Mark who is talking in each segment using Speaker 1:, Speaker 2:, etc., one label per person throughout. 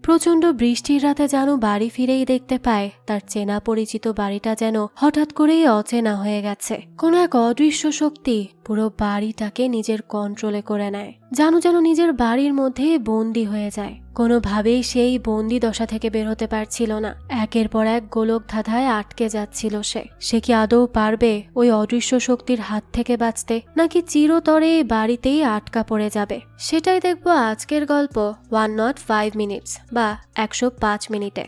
Speaker 1: প্রচন্ড বৃষ্টির রাতে জানু বাড়ি ফিরেই দেখতে পায় তার চেনা পরিচিত বাড়িটা যেন হঠাৎ করেই অচেনা হয়ে গেছে। কোনো এক অদৃশ্য শক্তি পুরো বাড়িটাকে নিজের কন্ট্রোলে করে নেয়। জানু যেন নিজের বাড়ির মধ্যে বন্দি হয়ে যায়। কোনোভাবেই সেই বন্দি দশা থেকে বের হতে পারছিল না। একের পর এক গোলক ধাঁধায় আটকে যাচ্ছিল সে কি আদৌ পারবে ওই অদৃশ্য শক্তির হাত থেকে বাঁচতে, নাকি চিরতরে এই বাড়িতেই আটকা পড়ে যাবে? সেটাই দেখবো আজকের গল্প 105 মিনিটস বা 105 মিনিটে।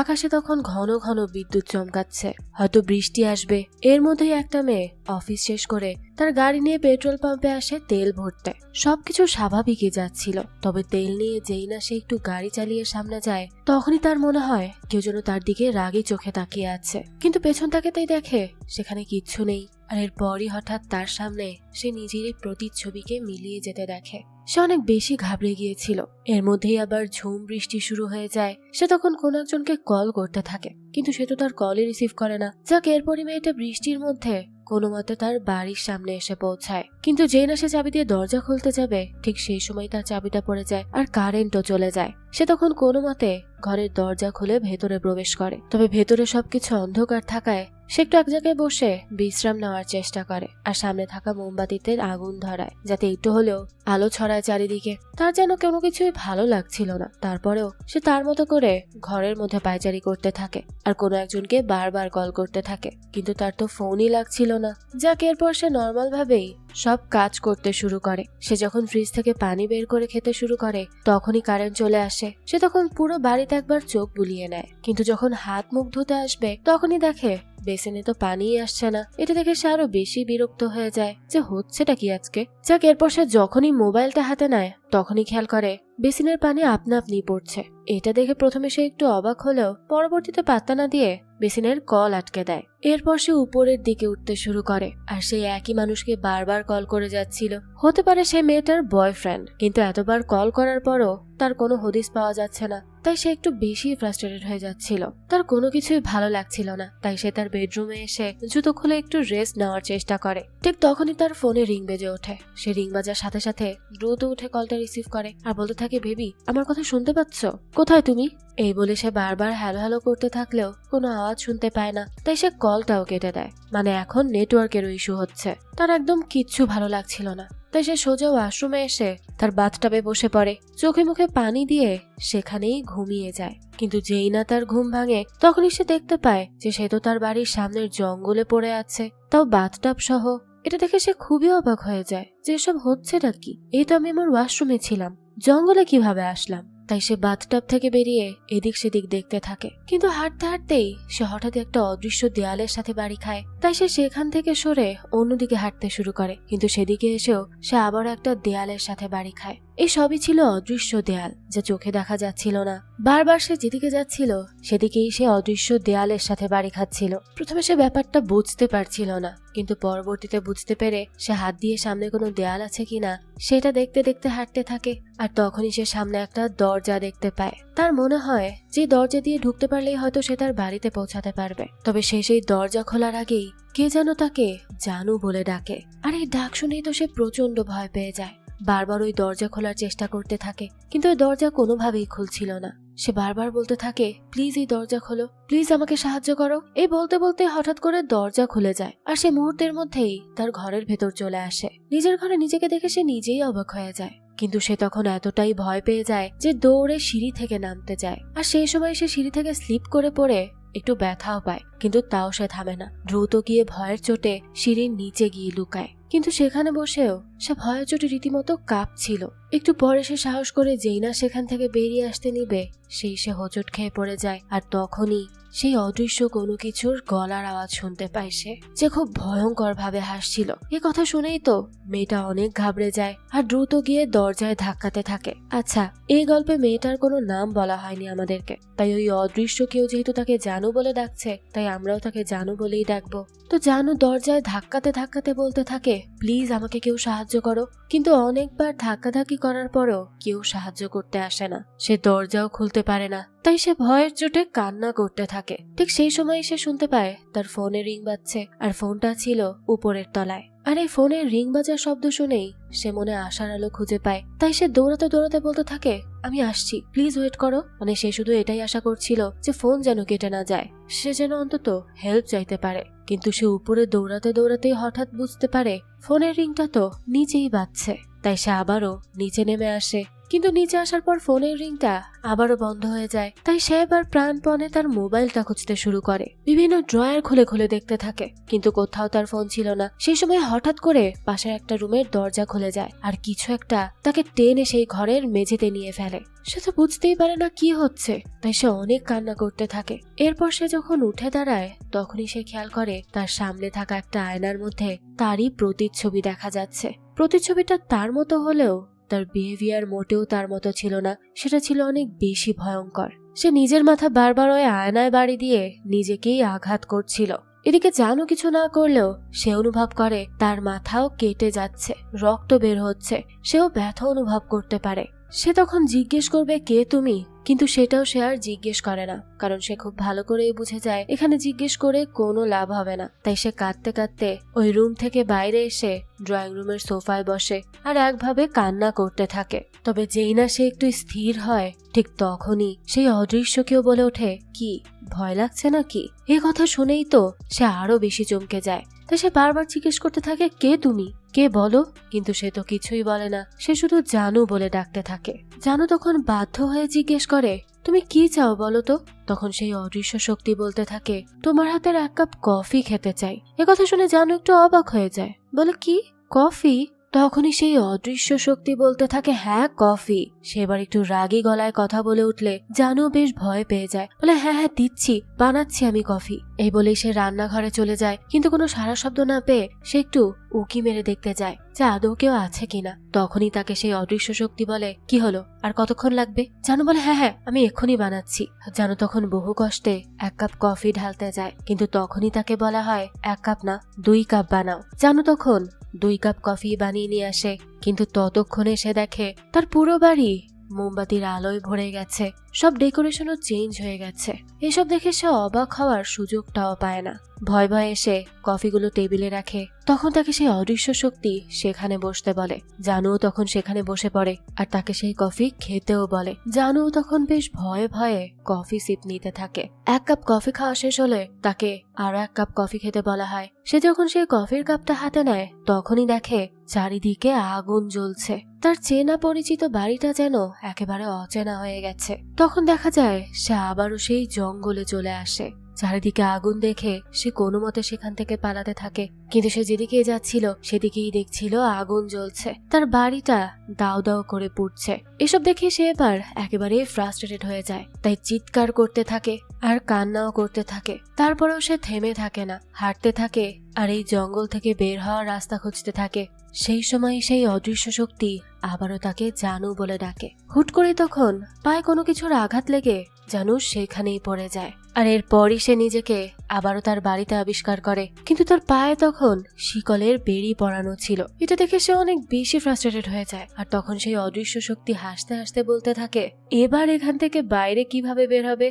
Speaker 1: আকাশে তখন ঘন ঘন বিদ্যুৎ চমকাচ্ছে, হয়তো বৃষ্টি আসবে। এর মধ্যেই একটা মেয়ে অফিস শেষ করে তার গাড়ি নিয়ে পেট্রোল পাম্পে আসে তেল ভরতে। সবকিছু স্বাভাবিকই যাচ্ছিল, তবে তেল নিয়ে যেই না সে একটু গাড়ি চালিয়ে সামনে যায়, তখনই তার মনে হয় কেউ যেন তার দিকে রাগী চোখে তাকিয়ে আছে। কিন্তু পেছন তাকাতেই দেখে সেখানে কিচ্ছু নেই। আর এরপরই হঠাৎ তার সামনে সে নিজেরই প্রতিচ্ছবিকে মিলিয়ে যেতে দেখে। সে অনেক বেশি ঘাবড়ে গিয়েছিল। এর মধ্যেই আবার ঝুম বৃষ্টি শুরু হয়ে যায়। সে তখন কোন একজনকে কল করতে থাকে, কিন্তু সে তো তার কলই রিসিভ করে না। যাক, এরপরই মেয়েটা বৃষ্টির মধ্যে কোনো মতে তার বাড়ির সামনে এসে পৌঁছায়। কিন্তু যেই না সে চাবি দিয়ে দরজা খুলতে যাবে, ঠিক সেই সময় তার চাবিটা পড়ে যায় আর কারেন্টও চলে যায়। সে তখন কোনো মতে ঘরের দরজা খুলে ভেতরে প্রবেশ করে। তবে ভেতরে সবকিছু অন্ধকার থাকায় সে একটু এক জায়গায় বসে বিশ্রাম নেওয়ার চেষ্টা করে আর সামনে থাকা মোমবাতিতে আগুন ধরায়, যাতে একটু হলেও আলো ছড়ায় চারিদিকে। তার যেন কোনো কিছুই ভালো লাগছিল না। তারপরেও সে তার মতো করে ঘরের মধ্যে পায়চারি করতে থাকে আর কোনো একজনকে বারবার কল করতে থাকে, কিন্তু তার তো ফোনই লাগছিল না। যাক, এরপর সে নর্মাল ভাবেই সব কাজ করতে শুরু করে। সে যখন ফ্রিজ থেকে পানি বের করে খেতে শুরু করে, তখনই কারেন্ট চলে আসে। সে তখন পুরো বাড়িতে একবার চোখ বুলিয়ে নেয়, কিন্তু যখন হাত মুখ ধুতে আসবে, তখনই দেখে বেসিনে তো পানিই আসছে না। এটা দেখে সে আরো বেশি বিরক্ত হয়ে যায় যে হচ্ছেটা কি আজকে। যাক, এরপর সে যখনই মোবাইলটা হাতে নেয়, তখনই খেয়াল করে বেসিনের পানি আপনা আপনি পড়ছে। এটা দেখে প্রথমে সে একটু অবাক হলেও পরবর্তীতে পাত্তা না দিয়ে বেসিনের কল আটকে দেয়। এরপর সে উপরের দিকে উঠতে শুরু করে আর সেই একই মানুষকে বারবার কল করে যাচ্ছিল। হতে পারে সে মেয়েটার বয়ফ্রেন্ড, কিন্তু এতবার কল করার পরও তার কোনো হদিস পাওয়া যাচ্ছে না। তাই সে একটু বেশি ফ্রাস্ট্রেটেড হয়ে যাচ্ছিল। তার কোনো কিছুই ভালো লাগছিল না। তাই সে তার বেডরুমে এসে জুতো খুলে একটু রেস্ট নেওয়ার চেষ্টা করে। ঠিক তখনই তার ফোনে রিং বেজে ওঠে। সে রিং বাজার সাথে সাথে দ্রুত উঠে কলটা রিসিভ করে আর বলতে থাকে, বেবি, আমার কথা শুনতে পাচ্ছ? কোথায় তুমি? এই বলে সে বারবার হ্যালো হ্যালো করতে থাকলেও কোনো আওয়াজ শুনতে পায় না। তাই সে কলটাও কেটে দেয়। মানে এখন নেটওয়ার্কেরও ইস্যু হচ্ছে। তার একদম কিচ্ছু ভালো লাগছিল না। তাই সে সোজা ওয়াশরুমে এসে তার বাথটাবে বসে পড়ে। চোখে মুখে পানি দিয়ে সেখানেই ঘুমিয়ে যায়। কিন্তু যেই না তার ঘুম ভাঙে, তখনই সে দেখতে পায় যে সে তো তার বাড়ির সামনের জঙ্গলে পড়ে আছে, তাও বাথটাব সহ। এটা দেখে সে খুবই অবাক হয়ে যায় যে এসব হচ্ছেটা কি। এই তো আমি আমার ওয়াশরুমে ছিলাম, জঙ্গলে কিভাবে আসলাম? তাই সে বাথটাব থেকে বেরিয়ে এদিক সেদিক দেখতে থাকে। কিন্তু হাঁটতে হাঁটতেই সে হঠাৎ একটা অদৃশ্য দেয়ালের সাথে বাড়ি খায়। তাই সে সেখান থেকে সরে অন্যদিকে হাঁটতে শুরু করে, কিন্তু সেদিকে এসেও সে আবার একটা দেয়ালের সাথে বাড়ি খায়। এই সবই ছিল অদৃশ্য দেয়াল, যা চোখে দেখা যাচ্ছিল না। বারবার সে যেদিকে যাচ্ছিল সেদিকেই সে অদৃশ্য দেয়ালের সাথে বাড়ি খাচ্ছিল। প্রথমে সে ব্যাপারটা বুঝতে পারছিল না, কিন্তু পরবর্তীতে বুঝতে পেরে সে হাত দিয়ে সামনে কোনো দেয়াল আছে কিনা সেটা দেখতে দেখতে হাঁটতে থাকে। আর তখনই সে সামনে একটা দরজা দেখতে পায়। তার মনে হয় যে দরজা দিয়ে ঢুকতে পারলেই হয়তো সে তার বাড়িতে পৌঁছাতে পারবে। তবে সে সেই দরজা খোলার আগেই কে যেন তাকে জানু বলে ডাকে। আর এই ডাক শুনেই তো সে প্রচন্ড ভয় পেয়ে যায়। বারবার ওই দরজা খোলার চেষ্টা করতে থাকে, কিন্তু ওই দরজা কোনোভাবেই খুলছিল না। সে বারবার বলতে থাকে, প্লিজ এই দরজা খোলো, প্লিজ আমাকে সাহায্য করো। এই বলতে বলতে হঠাৎ করে দরজা খুলে যায় আর সে মুহূর্তের মধ্যেই তার ঘরের ভেতর চলে আসে। নিজের ঘরে নিজেকে দেখে সে নিজেই অবাক হয়ে যায়। কিন্তু সে তখন এতটাই ভয় পেয়ে যায় যে দৌড়ে সিঁড়ি থেকে নামতে যায়। আর সেই সময় সে সিঁড়ি থেকে স্লিপ করে পড়ে একটু ব্যথাও পায়, কিন্তু তাও সে থামে না। দ্রুত গিয়ে ভয়ের চোটে সিঁড়ির নিচে গিয়ে লুকায়। কিন্তু সেখানে বসেও সে ভয়ের চোটে রীতিমতো কাঁপছিল। একটু পরে সে সাহস করে যেই না সেখান থেকে বেরিয়ে আসতে নিবে, সেই সে হোঁচট খেয়ে পড়ে যায়। আর তখনই সেই অদৃশ্য কোনো কিছুর গলার আওয়াজ শুনতে পায় সে, যে খুব ভয়ঙ্কর ভাবে হাসছিল। এ কথা শুনেই তো মেয়েটা অনেক ঘাবড়ে যায় আর দ্রুত গিয়ে দরজায় ধাক্কাতে থাকে। আচ্ছা, এই গল্পে মেয়েটার কোনো নাম বলা হয়নি আমাদেরকে, তাই ওই অদৃশ্য কেউ যেহেতু তাকে জানু বলে ডাকছে, তাই আমরাও তাকে জানু বলেই ডাকবো। তো জানু দরজায় ধাক্কাতে ধাক্কাতে বলতে থাকে, প্লিজ আমাকে কেউ সাহায্য করো। কিন্তু অনেকবার ধাক্কাধাক্কি করার পরও কেউ সাহায্য করতে আসে না। সে দরজাও খুলতে পারে না। তাই সে ভয়ের চোটে কান্না করতে থাকে। ঠিক সেই সময় সে শুনতে পায় তার ফোনে রিং বাজছে, আর ফোনটা ছিল উপরের তলায়। আর এই ফোনের রিং বাজার শব্দ শুনেই সে মনে আশার আলো খুঁজে পায়। তাই সে দৌড়াতে দৌড়াতে বলতে থাকে, আমি আসছি, প্লিজ ওয়েট করো। মানে সে শুধু এটাই আশা করছিল যে ফোন যেন কেটে না যায়, সে যেন অন্তত হেল্প চাইতে পারে। কিন্তু সে উপরে দৌড়াতে দৌড়াতেই হঠাৎ বুঝতে পারে ফোনের রিংটা তো নিচেই বাজছে। তাই সে আবারও নিচে নেমে আসে, কিন্তু নিচে আসার পর ফোনের রিংটা আবারও বন্ধ হয়ে যায়। তাই সে এবার প্রাণপণে তার মোবাইলটা খুঁজতে শুরু করে, বিভিন্ন ড্রয়ার খুলে খুলে দেখতে থাকে, কিন্তু কোথাও তার ফোন ছিল না। সেই সময় হঠাৎ করে পাশের একটা রুমের দরজা খুলে যায়, আর কিছু একটা তাকে টেনে সেই ঘরের মেঝেতে নিয়ে ফেলে। সে তো বুঝতেই পারে না কি হচ্ছে, তাই সে অনেক কান্না করতে থাকে। এরপর সে যখন উঠে দাঁড়ায় তখনই সে খেয়াল করে তার সামনে থাকা একটা আয়নার মধ্যে তারই প্রতিচ্ছবি দেখা যাচ্ছে। প্রতিচ্ছবিটা তার মতো হলেও তার বিহেভিয়ার মোটেও তার মতো ছিল না, সেটা ছিল অনেক বেশি ভয়ঙ্কর। সে নিজের মাথা বারবার ওই আয়নায় বাড়ি দিয়ে নিজেকেই আঘাত করছিল। এদিকে জানু কিছু না করলেও সে অনুভব করে তার মাথাও কেটে যাচ্ছে, রক্ত বের হচ্ছে, সেও ব্যথা অনুভব করতে পারে। সে তখন জিজ্ঞেস করবে, কে তুমি? কিন্তু সেটাও সে আর জিজ্ঞেস করে না, কারণ সে খুব ভালো করেই বুঝে যায় এখানে জিজ্ঞেস করে কোনো লাভ হবে না। তাই সে কাঁদতে কাঁদতে ওই রুম থেকে বাইরে এসে ড্রয়িং রুমের সোফায় বসে আর একভাবে কান্না করতে থাকে। তবে যেই না সে একটু স্থির হয়, ঠিক তখনই সেই অদৃশ্য কেউ বলে ওঠে, কি ভয় লাগছে নাকি? এই কথা শুনেই তো সে আরো বেশি চমকে যায়। তাই সে বারবার জিজ্ঞেস করতে থাকে, কে তুমি, কে বলো? কিন্তু সে তো কিছুই বলে না, সে শুধু জানু বলে ডাকতে থাকে। জানু তখন বাধ্য হয়ে জিজ্ঞেস করে, তুমি কি চাও বলো তো? তখন সেই অদৃশ্য শক্তি বলতে থাকে, তোমার হাতের 1 কাপ কফি খেতে চাই। একথা শুনে জানু একটু অবাক হয়ে যায়, বলে, কি কফি? তখনই সেই অদৃশ্য শক্তি বলতে থাকে, হ্যাঁ কফি। সে এবার একটু রাগী গলায় কথা বলে উঠলে জানু বেশ ভয় পেয়ে যায়, বলে, হ্যাঁ হ্যাঁ দিচ্ছি, বানাচ্ছি আমি কফি। এই বলেই সে রান্নাঘরে চলে যায়, কিন্তু কোনো সারা শব্দ না পেয়ে সে একটু উকি মেরে দেখতে যায় যে আদৌ কেউ আছে কিনা। তখনই তাকে সেই অদৃশ্য শক্তি বলে, কি হলো, আর কতক্ষণ লাগবে? জানু বলে, হ্যাঁ হ্যাঁ আমি এক্ষুনি বানাচ্ছি। জানু তখন বহু কষ্টে 1 কাপ কফি ঢালতে যায়, কিন্তু তখনই তাকে বলা হয় 1 কাপ না 2 কাপ বানাও। জানু তখন 2 কাপ কফি বানিয়ে নিয়ে আসে, কিন্তু ততক্ষণে সে দেখে তার পুরো বাড়ি মোমবাতির আলোয় ভরে গেছে, সব ডেকোরেশনও চেঞ্জ হয়ে গেছে। এসব দেখে সে অবাক হওয়ার সুযোগটাও পায় না। ভয় ভয়ে এসে কফিগুলো টেবিলে রাখে। তখন তাকে সেই অদৃশ্য শক্তি সেখানে বসতে বলে। জানুও তখন সেখানে বসে পড়ে আর তাকে সেই কফি খেতেও বলে। জানুও তখন বেশ ভয়ে ভয়ে কফি সিপ নিতে থাকে। 1 কাপ কফি খাওয়া শেষ হলে তাকে আরো 1 কাপ কফি খেতে বলা হয়। সে যখন সেই কফির কাপটা হাতে নেয় তখনই দেখে চারিদিকে আগুন জ্বলছে। তার চেনা পরিচিত বাড়িটা যেন একেবারে অচেনা হয়ে গেছে। তখন দেখা যায় সে আবারও সেই জঙ্গলে চলে আসে। চারিদিকে আগুন দেখে সে কোনো মতে সেখান থেকে পালাতে থাকে, কিন্তু সে যেদিকে যাচ্ছিল সেদিকেই দেখছিল আগুন জ্বলছে, তার বাড়িটা দাও দাও করে পুড়ছে। এসব দেখে সে এবার একেবারে ফ্রাস্ট্রেটেড হয়ে যায়, তাই চিৎকার করতে থাকে আর কান্নাও করতে থাকে। তারপরেও সে থেমে থাকে না, হাঁটতে থাকে আর এই জঙ্গল থেকে বের হওয়ার রাস্তা খুঁজতে থাকে। সেই সময় সেই অদৃশ্য শক্তি আবারও তাকে জানু বলে ডাকে। হুট করে তখন পায়ে কোনো কিছুর আঘাত লেগে জানু সেখানেই পড়ে যায়, আর এরপরই সে নিজেকে আবারও তার বাড়িতে আবিষ্কার করে, কিন্তু তার পায়ে তখন শিকলের বেড়ি পরানো ছিল। এটা দেখে সে অনেক বেশি ফ্রাস্ট্রেটেড হয়ে যায়, আর তখন সেই অদৃশ্য শক্তি হাসতে হাসতে বলতে থাকে, এবার এখান থেকে বাইরে কিভাবে বের হবে?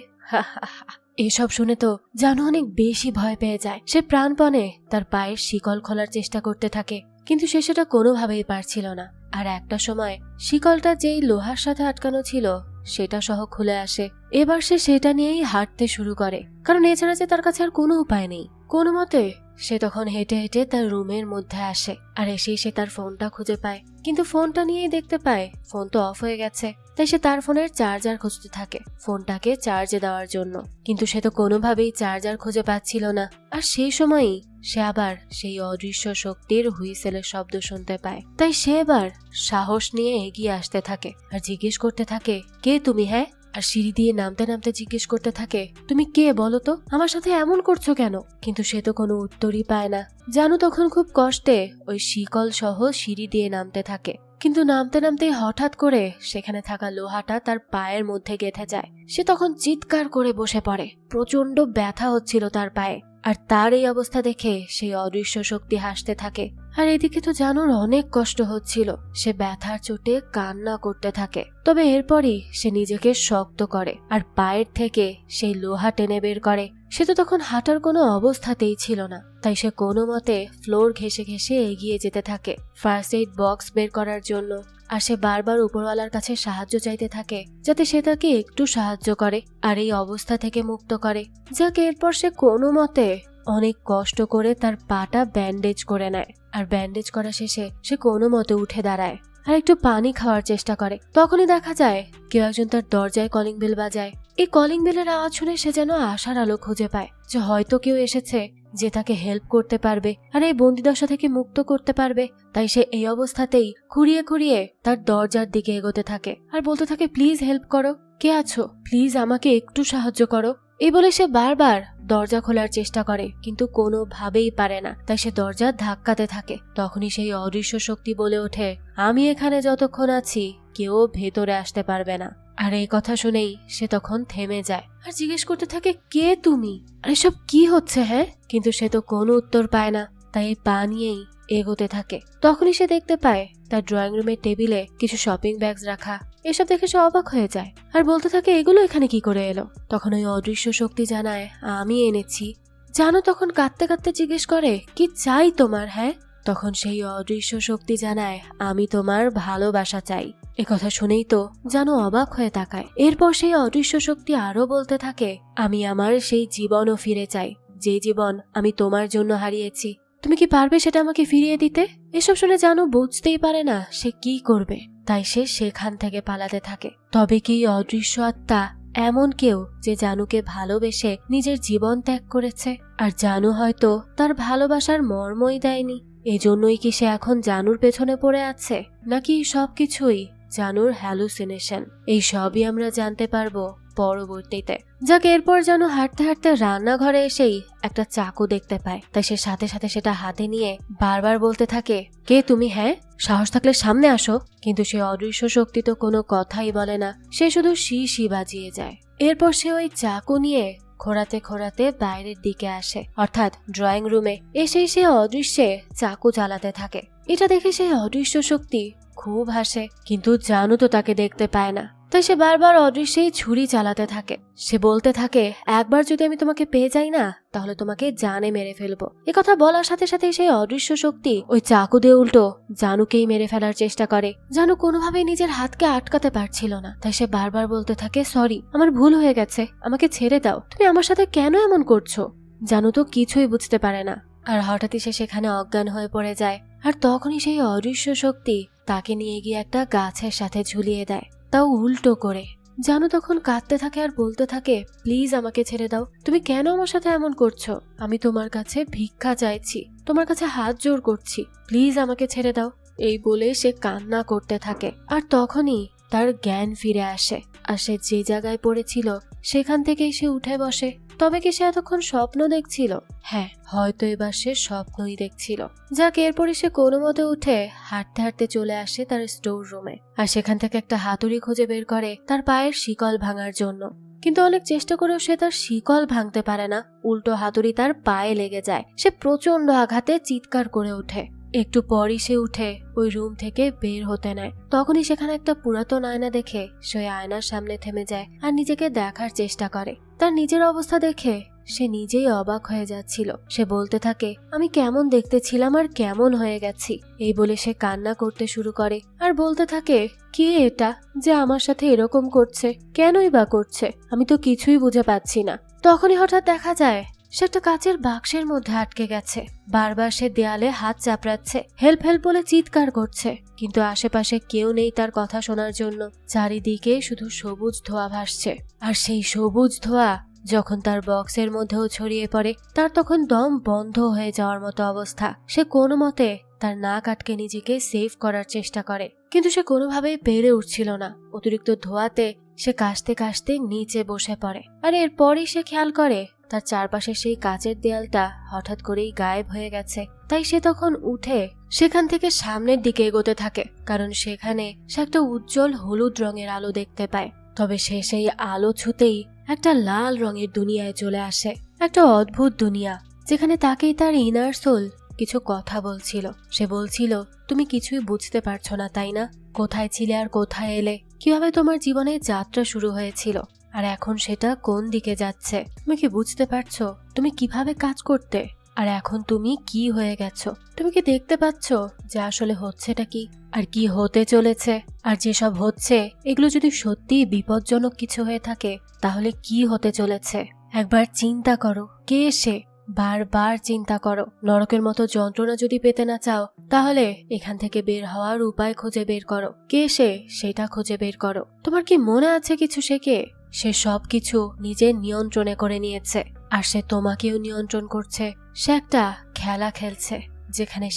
Speaker 1: এসব শুনে তো জানু অনেক বেশি ভয় পেয়ে যায়। সে প্রাণপণে তার পায়ের শিকল খোলার চেষ্টা করতে থাকে, কিন্তু সে সেটা কোনোভাবেই পারছিল না। আর একটা সময় শিকলটা যেই লোহার সাথে আটকানো ছিল সেটা সহ খুলে আসে। এবার সে সেটা নিয়েই হাঁটতে শুরু করে, কারণ এছাড়া যে তার কাছে আর কোনো উপায় নেই। কোনো মতে সে তখন হেঁটে হেঁটে তার রুমের মধ্যে আসে, আর এসেই সে তার ফোনটা খুঁজে পায়, কিন্তু ফোনটা নিয়েই দেখতে পায় ফোন তো অফ হয়ে গেছে। তাই সে তার ফোনের চার্জার খুঁজতে থাকে ফোনটাকে চার্জে দেওয়ার জন্য, কিন্তু সে তো কোনোভাবেই চার্জার খুঁজে পাচ্ছিল না। আর সেই সময়ই সে আবার সেই অদৃশ্য শক্তির হুইসেলের শব্দ শুনতে পায়। তাই সে এবার সাহস নিয়ে এগিয়ে আসতে থাকে আর জিজ্ঞেস করতে থাকে, কে তুমি? হ্যাঁ। আর সিঁড়ি দিয়ে নামতে নামতে জিজ্ঞেস করতে থাকে, তুমি কে বলো তো, আমার সাথে এমন করছো কেন? কিন্তু সে তো কোনো উত্তরই পায় না। জানু তখন খুব কষ্টে ওই শিকল সহ সিঁড়ি দিয়ে নামতে থাকে, কিন্তু নামতে নামতে হঠাৎ করে সেখানে থাকা লোহাটা তার পায়ের মধ্যে গেঁথে যায়। সে তখন চিৎকার করে বসে পড়ে, প্রচন্ড ব্যথা হচ্ছিল তার পায়ে। আর তার এই অবস্থা দেখে সেই অদৃশ্য শক্তি হাসতে থাকে। আর এদিকে তো জানুর অনেক কষ্ট হচ্ছিল, সে ব্যথার চোটে কান্না করতে থাকে। তবে এরপরই সে নিজেকে শক্ত করে আর পায়ের থেকে সেই লোহা টেনে বের করে। সে তো তখন হাঁটার কোনো অবস্থাতেই ছিল না, তাই সে কোনো মতে ফ্লোর ঘেঁষে ঘেঁষে এগিয়ে যেতে থাকে ফার্স্ট এইড বক্স বের করার জন্য। আর সে বারবার উপরওয়ালার কাছে সাহায্য চাইতে থাকে যাতে সে তাকে একটু সাহায্য করে আর এই অবস্থা থেকে মুক্ত করে। যাকে এরপর সে কোনো মতে অনেক কষ্ট করে তার পাটা ব্যান্ডেজ করে নেয়। আর ব্যান্ডেজ করা শেষে সে কোনো মতে উঠে দাঁড়ায় আর একটু পানি খাওয়ার চেষ্টা করে। তখনই দেখা যায় কেউ একজন তার দরজায় কলিং বেল বাজায়। এই কলিং বেলের আওয়াজ শুনে সে যেন আশার আলো খুঁজে পায় যে হয়তো কেউ এসেছে যে তাকে হেল্প করতে পারবে আর এই বন্দিদশা থেকে মুক্ত করতে পারবে। তাই সে এই অবস্থাতেই খুঁড়িয়ে খুঁড়িয়ে তার দরজার দিকে এগোতে থাকে আর বলতে থাকে, প্লিজ হেল্প করো, কে আছো, প্লিজ আমাকে একটু সাহায্য করো। এই বলে সে বারবার দরজা খোলার চেষ্টা করে কিন্তু কোনোভাবেই পারে না, তাই সে দরজা ধাক্কাতে থাকে। তখনই সেই অদৃশ্য শক্তি বলে ওঠে, আমি এখানে যতক্ষণ আছি কেউ ভেতরে আসতে পারবে না। আর এই কথা শুনেই সে তখন থেমে যায় আর জিজ্ঞেস করতে থাকে, কে তুমি, আর এসব কি হচ্ছে? হ্যাঁ, কিন্তু সে তো কোনো উত্তর পায় না, তাই পা নিয়েই এগোতে থাকে। তখনই সে দেখতে পায় তার ড্রয়িং রুমের টেবিলে কিছু শপিং ব্যাগস রাখা। এসব দেখে সে অবাক হয়ে যায় আর বলতে থাকে, এগুলো এখানে কি করে এলো? তখন ওই অদৃশ্য শক্তি জানায়, আমি এনেছি। জানো তখন কাঁদতে কাঁদতে জিজ্ঞেস করে, কি চাই তোমার? হ্যাঁ, তখন সেই অদৃশ্য শক্তি জানায়, আমি তোমার ভালোবাসা চাই। একথা শুনেই তো জানো অবাক হয়ে তাকায়। এরপর সেই অদৃশ্য শক্তি আরো বলতে থাকে, আমি আমার সেই জীবনও ফিরে চাই, যে জীবন আমি তোমার জন্য হারিয়েছি। তুমি কি পারবে সেটা আমাকে ফিরিয়ে দিতে? এসব শুনে জানো বুঝতেই পারে না সে কি করবে, তাই সে সেখান থেকে পালাতে থাকে। তবে কি অদৃশ্য আত্মা এমন কেউ যে জানুকে ভালোবেসে নিজের জীবন ত্যাগ করেছে? আর জানু হয়তো তার ভালোবাসার মর্মই দেয়নি। এজন্যই কি সে এখন জানুর পেছনে পড়ে আছে, নাকি সবকিছুই জানুর হ্যালুসিনেশন? এই সবই আমরা জানতে পারবো পরবর্তীতে। যাকে এরপর জানু হাঁটতে হাঁটতে রান্নাঘরে এসেই একটা চাকু দেখতে পায়, তাই সে সাথে সাথে সেটা হাতে নিয়ে বারবার বলতে থাকে, কে তুমি? হ্যাঁ, সাহস থাকলে সামনে আসো। কিন্তু সে অদৃশ্য শক্তি তো কোনো কথাই বলে না, সে শুধু শি শি বাজিয়ে যায়। এরপর সে ওই চাকু নিয়ে খোঁড়াতে খোঁড়াতে বাইরের দিকে আসে, অর্থাৎ ড্রয়িং রুমে এসেই সে অদৃশ্যে চাকু চালাতে থাকে। এটা দেখে সেই অদৃশ্য শক্তি খুব হাসে, কিন্তু জানু তো তাকে দেখতে পায় না, তাই সে বারবার অদৃশ্যেই ছুরি চালাতে থাকে। সে বলতে থাকে, একবার যদি আমি তোমাকে পেয়ে যাই না, তাহলে তোমাকে জানে মেরে ফেলবো। একথা বলার সাথে সাথে সেই অদৃশ্য শক্তি ওই চাকু দিয়ে উল্টো জানুকেই মেরে ফেলার চেষ্টা করে। জানু কোনোভাবেই নিজের হাতকে আটকাতে পারছিল না, তাই সে বারবার বলতে থাকে, সরি, আমার ভুল হয়ে গেছে, আমাকে ছেড়ে দাও, তুমি আমার সাথে কেন এমন করছো? জানু তো কিছুই বুঝতে পারে না, আর হঠাৎই সে সেখানে অজ্ঞান হয়ে পড়ে যায়। আর তখনই সেই অদৃশ্য শক্তি তাকে নিয়ে গিয়ে একটা গাছের সাথে ঝুলিয়ে দেয়, তাও উল্টো করে। জানু তখন কাঁদতে থাকে আর বলতে থাকে, প্লিজ আমাকে ছেড়ে দাও, তুমি কেন আমার সাথে এমন করছো? আমি তোমার কাছে ভিক্ষা চাইছি, তোমার কাছে হাত জোড় করছি, প্লিজ আমাকে ছেড়ে দাও। এই বলে সে কান্না করতে থাকে। আর তখনই তার জ্ঞান ফিরে আসে আর সে যে জায়গায় পড়েছিল সেখান থেকেই সে উঠে বসে। তবে কি সে এতক্ষণ স্বপ্ন দেখছিল? হ্যাঁ, হয়তো এবার সে স্বপ্নই দেখছিল। যাক, এরপরে সে কোনো মতে উঠে হাঁটতে হাঁটতে চলে আসে তার স্টোর রুমে আর সেখান থেকে একটা হাতুড়ি খুঁজে বের করে তার পায়ের শিকল ভাঙার জন্য। কিন্তু অনেক চেষ্টা করেও সে তার শিকল ভাঙতে পারে না, উল্টো হাতুড়ি তার পায়ে লেগে যায়। সে প্রচন্ড আঘাতে চিৎকার করে ওঠে। একটু পরই সে উঠে ওই রুম থেকে বের হতে নেয়। তখনই সেখানে একটা পুরাতন আয়না দেখে সে আয়নার সামনে থেমে যায় আর নিজেকে দেখার চেষ্টা করে। তার নিজের অবস্থা দেখে সে নিজেই অবাক হয়ে যাচ্ছিল। সে বলতে থাকে, আমি কেমন দেখতে ছিলাম আর কেমন হয়ে গেছি। এই বলে সে কান্না করতে শুরু করে আর বলতে থাকে, কে এটা যে আমার সাথে এরকম করছে? কেনই বা করছে? আমি তো কিছুই বুঝে পাচ্ছি না। তখনই হঠাৎ দেখা যায় সে একটা কাচের বাক্সের মধ্যে আটকে গেছে। বারবার সে দেয়ালে হাত চাপড়াচ্ছে, হেল্প হেল্প বলে চিৎকার করছে, কিন্তু আশেপাশে কেউ নেই তার কথা শোনার জন্য। চারিদিকে শুধু সবুজ ধোঁয়া ভাসছে। আর সেই সবুজ ধোঁয়া যখন তার বক্সের মধ্যেও ছড়িয়ে পড়ে, তার তখন দম বন্ধ হয়ে যাওয়ার মতো অবস্থা। সে কোনো মতে তার নাক আটকে নিজেকে সেভ করার চেষ্টা করে, কিন্তু সে কোনোভাবেই পেরে উঠছিল না। অতিরিক্ত ধোঁয়াতে সে কাশতে কাশতে নিচে বসে পড়ে। আর এরপরই সে খেয়াল করে তার চারপাশে সেই কাচের দেয়ালটা হঠাৎ করেই গায়েব হয়ে গেছে। তাই সে তখন উঠে সেখান থেকে সামনের দিকে এগোতে থাকে, কারণ সেখানে সে একটা উজ্জ্বল হলুদ রঙের আলো দেখতে পায়। তবে সে সেই আলো ছুতেই একটা লাল রঙের দুনিয়ায় চলে আসে। একটা অদ্ভুত দুনিয়া, যেখানে তাকেই তার ইনার সোল কিছু কথা বলছিল। সে বলছিল, তুমি কিছুই বুঝতে পারছো না তাই না? কোথায় ছিলে আর কোথায় এলে? কিভাবে তোমার জীবনে যাত্রা শুরু হয়েছিল আর এখন সেটা কোন দিকে যাচ্ছে? তুমি কি বুঝতে পারছো তুমি কিভাবে কাজ করতে, আর এখন তুমি কি হয়ে গেছো? তুমি কি দেখতে পাচ্ছ যে আসলে হচ্ছেটা কি আর কি হতে চলেছে? আর যেসব হচ্ছে এগুলো যদি সত্যিই বিপজ্জনক কিছু হয়ে থাকে তাহলে কি হতে চলেছে? একবার চিন্তা করো, কে সে? বারবার চিন্তা করো। নরকের মতো যন্ত্রণা যদি পেতে না চাও তাহলে এখান থেকে বের হওয়ার উপায় খুঁজে বের করো। কে সে সেটা খুঁজে বের করো। তোমার কি মনে আছে কিছু সে কে? সে সবকিছু নিজের নিয়ন্ত্রণে করে নিয়েছে আর সে তোমাকেও নিয়ন্ত্রণ করছে। সে একটা খেলা খেলছে যেখানে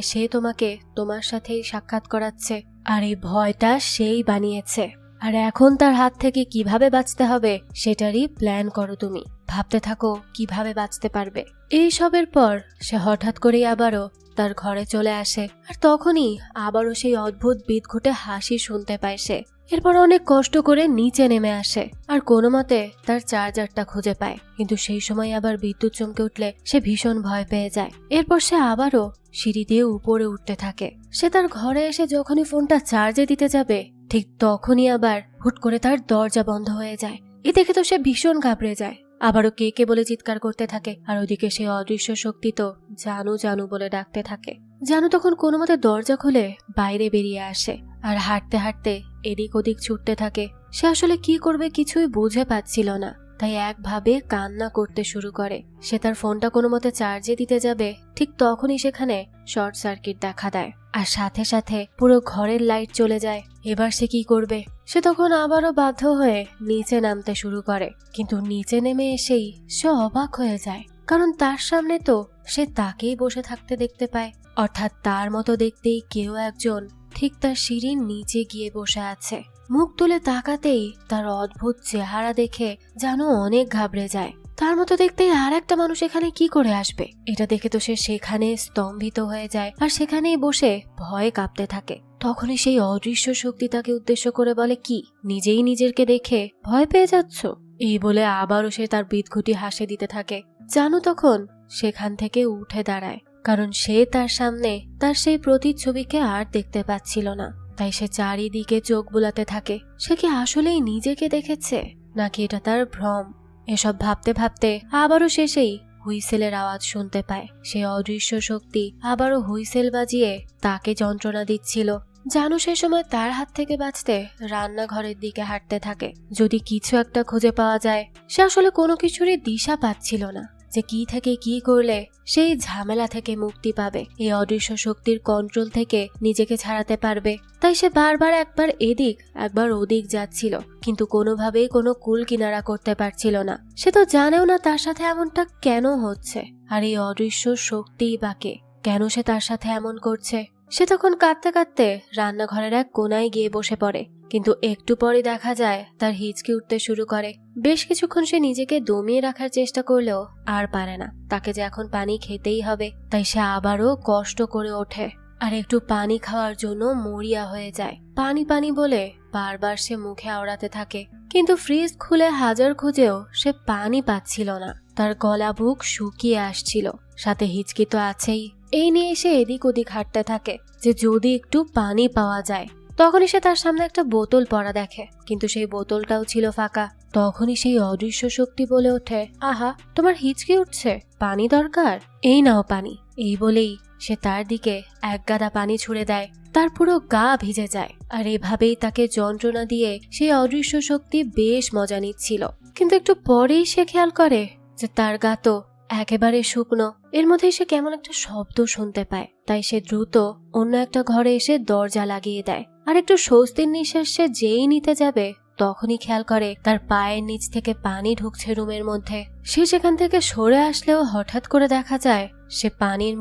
Speaker 1: সে তোমাকে তোমার সাথেই সাক্ষাৎ করাচ্ছে, আর এই ভয়টা সেই বানিয়েছে। আর এখন তার হাত থেকে কিভাবে বাঁচতে হবে সেটারই প্ল্যান করো তুমি। ভাবতে থাকো কিভাবে বাঁচতে পারবে। এই সবের পর সে হঠাৎ করেই আবারও তার ঘরে চলে আসে, আর তখনই আবারও সেই অদ্ভুত বিদঘুটে হাসি শুনতে পায় সে। এরপর অনেক কষ্ট করে নিচে নেমে আসে আর কোনো মতে তার চার্জারটা খুঁজে পায়, কিন্তু সেই সময় আবার বিদ্যুৎ চমকে উঠলে সে ভীষণ ভয় পেয়ে যায়। এরপর সে আবারও সিঁড়ি দিয়ে উপরে উঠতে থাকে। সে তার ঘরে এসে যখনই ফোনটা চার্জে দিতে যাবে ঠিক তখনই আবার হুট করে তার দরজা বন্ধ হয়ে যায়। এ দেখে তো সে ভীষণ ঘাবড়ে যায়, আবারও কে কে বলে চিৎকার করতে থাকে। আর ওদিকে সেই অদৃশ্য শক্তি তো জানু জানু বলে ডাকতে থাকে। জানু তখন কোনো মতে দরজা খুলে বাইরে বেরিয়ে আসে আর হাঁটতে হাঁটতে এদিক ওদিক ছুটতে থাকে। সে আসলে কি করবে কিছুই বুঝে পাচ্ছিল না, তাই একভাবে কান্না করতে শুরু করে। সে তার ফোনটা কোনো মতে চার্জে দিতে যাবে ঠিক তখনই সেখানে শর্ট সার্কিট দেখা দেয় আর সাথে সাথে পুরো ঘরের লাইট চলে যায়। এবার সে কি করবে? সে তখন আবারও বাধ্য হয়ে নিচে নামতে শুরু করে, কিন্তু নিচে নেমে এসেই সে অবাক হয়ে যায়, কারণ তার সামনে তো সে তাকেই বসে থাকতে দেখতে পায়। অর্থাৎ তার মতো দেখতেই কেউ একজন ঠিক তার সিঁড়ির নিচে গিয়ে বসে আছে। মুখ তুলে তাকাতেই তার অদ্ভুত চেহারা দেখে জানু অনেক ঘাবড়ে যায়। তার মতো দেখতে আর একটা মানুষ এখানে কি করে আসবে? এটা দেখে তো সে সেখানে স্তম্ভিত হয়ে যায় আর সেখানেই বসে ভয়ে কাঁপতে থাকে। তখনই সেই অদৃশ্য শক্তি তাকে উদ্দেশ্য করে বলে, কি নিজেই নিজেকে দেখে ভয় পেয়ে যাচ্ছ? এই বলে আবারও সে তার বিদঘুটি হাসি দিতে থাকে। জানু তখন সেখান থেকে উঠে দাঁড়ায়, কারণ সে তার সামনে তার সেই প্রতিচ্ছবিকে আর দেখতে পাচ্ছিল না। তাই সে চারিদিকে চোখ বুলাতে থাকে। সে কি আসলেই নিজেকে দেখেছে নাকি এটা তার ভ্রম? এসব ভাবতে ভাবতে আবারও সে সেই হুইসেলের আওয়াজ শুনতে পায়। সে অদৃশ্য শক্তি আবারও হুইসেল বাজিয়ে তাকে যন্ত্রণা দিচ্ছিল। জানু সে সময় তার হাত থেকে বাঁচতে রান্নাঘরের দিকে হাঁটতে থাকে। যদি কিছু একটা খুঁজে পাওয়া যায়। সে আসলে কোনো কিছুরই দিশা পাচ্ছিল না যে কি থেকে কি করলে সেই ঝামেলা থেকে মুক্তি পাবে, এই অদৃশ্য শক্তির কন্ট্রোল থেকে নিজেকে ছাড়াতে পারবে। তাই সে বারবার একবার এদিক একবার ওদিক যাচ্ছিল, কিন্তু কোনোভাবেই কোনো কুল কিনারা করতে পারছিল না। সে তো জানেও না তার সাথে এমনটা কেন হচ্ছে, আর এই অদৃশ্য শক্তিই বাকে কেন সে তার সাথে এমন করছে। সে তখন কাঁদতে কাঁদতে রান্নাঘরের এক কোনায় গিয়ে বসে পড়ে, কিন্তু একটু পরে দেখা যায় তার হিচকি উঠতে শুরু করে। বেশ কিছুক্ষণ সে নিজেকে দমিয়ে রাখার চেষ্টা করলেও আর পারে না। তাকে যে এখন পানি খেতেই হবে, তাই সে আবারও কষ্ট করে ওঠে আর একটু পানি খাওয়ার জন্য মরিয়া হয়ে যায়। পানি পানি বলে বারবার সে মুখে আওড়াতে থাকে, কিন্তু ফ্রিজ খুলে হাজার খুঁজেও সে পানি পাচ্ছিল না। তার গলা বুক শুকিয়ে আসছিল, সাথে হিচকি তো আছেই। এই নিয়ে সে এদিক ওদিক হাঁটতে থাকে যে যদি একটু পানি পাওয়া যায়। তখনই সে তার সামনে একটা বোতল পড়া দেখে, কিন্তু সেই বোতলটাও ছিল ফাঁকা। তখনই সেই অদৃশ্য শক্তি বলে ওঠে, আহা, তোমার হিচকি উঠছে, পানি দরকার, এই নাও পানি। এই বলেই সে তার দিকে এক গাদা পানি ছুড়ে দেয়। তার পুরো গা ভিজে যায়, আর এভাবেই তাকে যন্ত্রণা দিয়ে সেই অদৃশ্য শক্তি বেশ মজা নিচ্ছিল। কিন্তু একটু পরেই সে খেয়াল করে যে তার গা তো একেবারে শুকনো। এর মধ্যে সে কেমন একটা শব্দ শুনতে পায়, তাই সে দ্রুত অন্য একটা ঘরে এসে দরজা লাগিয়ে দেয়। আর একটু স্বস্তির নিঃশ্বাস সে যেই নিতে যাবে তখনই খেয়াল করে তার পায়ের নিচ থেকে পানি ঢুকছে রুমের মধ্যে। সে সেখান থেকে সরে আসলেও হঠাৎ করে দেখা যায় সে পানির